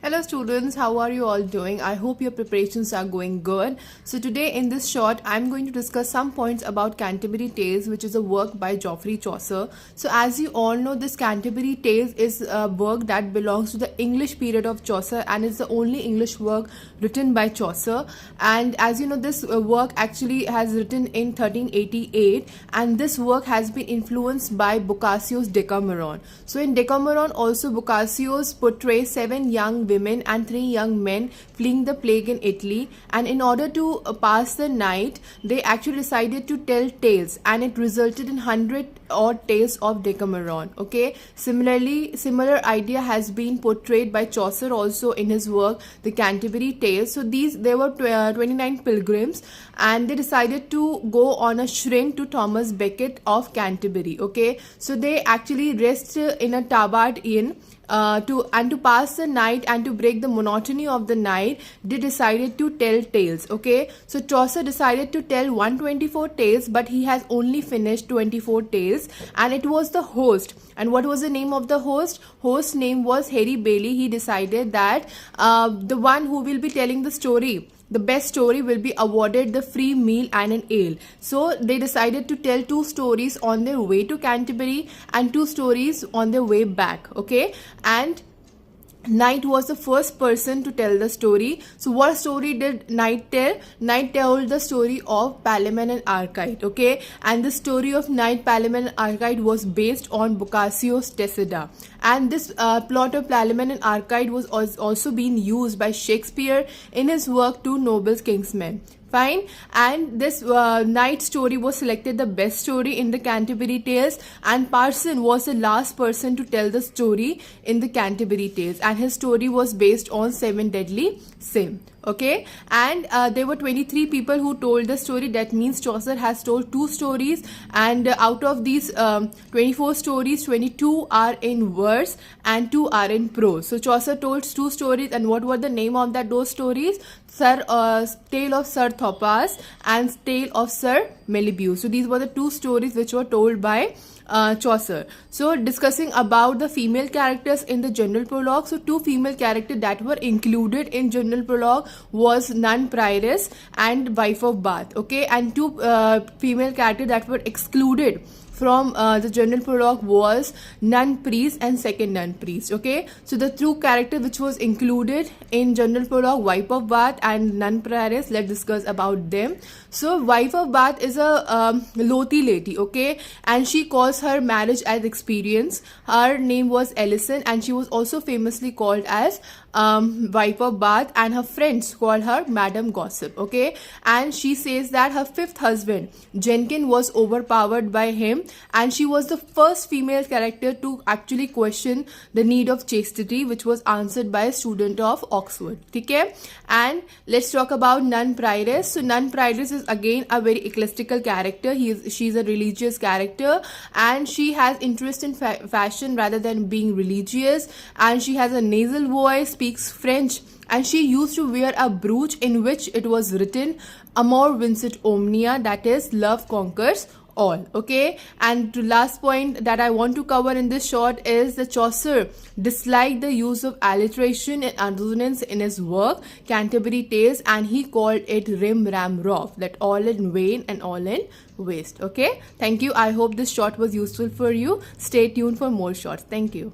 Hello students, how are you all doing? I hope your preparations are going good. So today in this short, I'm going to discuss some points about Canterbury Tales, which is a work by Geoffrey Chaucer. So as you all know, this Canterbury Tales is a work that belongs to the English period of Chaucer and is the only English work written by Chaucer. And as you know, this work actually has written in 1388, and this work has been influenced by Boccaccio's Decameron. So in Decameron also Boccaccio's portrays 7 young women and 3 young men fleeing the plague in Italy, and in order to pass the night they actually decided to tell tales, and it resulted in 100 odd tales of Decameron. Okay, similar idea has been portrayed by Chaucer also in his work the Canterbury Tales. So there were 29 pilgrims, and they decided to go on a shrine to Thomas Becket of Canterbury. Okay, so they actually rest in a Tabard inn to pass the night and to break the monotony of the night. They decided to tell tales. Okay, so Chaucer decided to tell 124 tales, but he has only finished 24 tales, and it was the host. And what was the name of the host? Host's name was Harry Bailey. He decided that the one who will be telling the story, the best story, will be awarded the free meal and an ale. So they decided to tell 2 stories on their way to Canterbury and 2 stories on their way back. Okay, and Knight was the first person to tell the story. So what story did Knight tell? Knight told the story of Palamon and Arcite. Okay, and the story of Knight, Palamon and Arcite was based on Boccaccio's Tessida, and this plot of Palamon and Arcite was also being used by Shakespeare in his work Two Noble Kingsmen. Fine, and this night story was selected the best story in the Canterbury Tales, and Parson was the last person to tell the story in the Canterbury Tales, and his story was based on 7 deadly sin. Okay, and there were 23 people who told the story. That means Chaucer has told 2 stories, and out of these 24 stories, 22 are in verse and 2 are in prose. So Chaucer told 2 stories, and what were the name of those stories? Tale of Sir Thopas and Tale of Sir Meliboeus. So these were the 2 stories which were told by Chaucer. So discussing about the female characters in the general prologue. So 2 female characters that were included in general prologue was nun prioress and wife of Bath. Okay, and 2 female characters that were excluded from the general prologue was nun priest and second nun priest. Okay, so the 2 characters which was included in general prologue, wife of Bath and nun prioress, let's discuss about them. So wife of Bath is a Lothy lady. Okay, and she calls her marriage as experience. Her name was Ellison, and she was also famously called as wife of Bath, and her friends called her Madam Gossip. Okay, and she says that her 5th husband Jenkins was overpowered by him, and she was the first female character to actually question the need of chastity, which was answered by a student of Oxford. Okay, and let's talk about nun prioress. So nun prioress is again a very ecclesiastical character. She's a religious character, and she has interest in fashion rather than being religious, and she has a nasal voice, speaks French, and she used to wear a brooch in which it was written Amor vincit omnia, that is love conquers all. Okay, and the last point that I want to cover in this short is the Chaucer disliked the use of alliteration and assonance in his work Canterbury Tales, and he called it rim ram rough, that all in vain and all in waste. Okay, thank you. I hope this short was useful for you. Stay tuned for more shorts. Thank you.